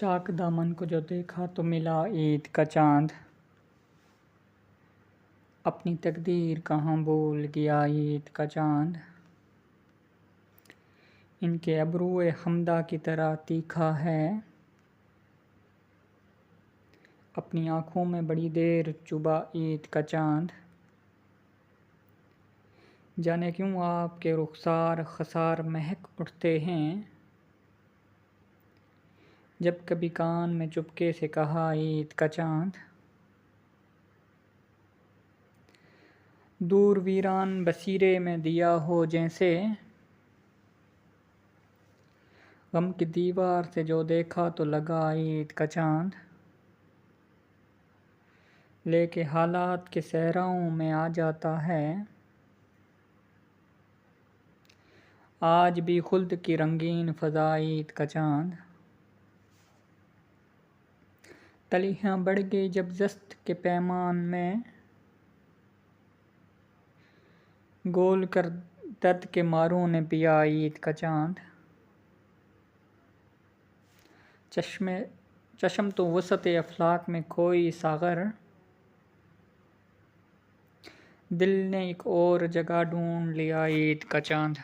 چاک دامن کو جو دیکھا تو ملا عید کا چاند، اپنی تقدیر کہاں بھول گیا عید کا چاند۔ ان کے ابروئے حمدہ کی طرح تیکھا ہے، اپنی آنکھوں میں بڑی دیر چبھا عید کا چاند۔ جانے کیوں آپ کے رخسار خسار مہک اٹھتے ہیں، جب کبھی کان میں چپکے سے کہا عید کا چاند۔ دور ویران بصیرے میں دیا ہو جیسے، غم کی دیوار سے جو دیکھا تو لگا عید کا چاند۔ لے کے حالات کے صحراؤں میں آ جاتا ہے، آج بھی خلد کی رنگین فضا عید کا چاند۔ تلیاں بڑھ گئی جب دست کے پیمان میں، گول کر درد کے ماروں نے پیا عید کا چاند۔ چشم تو وسط افلاک میں کھوئی ساغر، دل نے ایک اور جگہ ڈھونڈ لیا عید کا چاند۔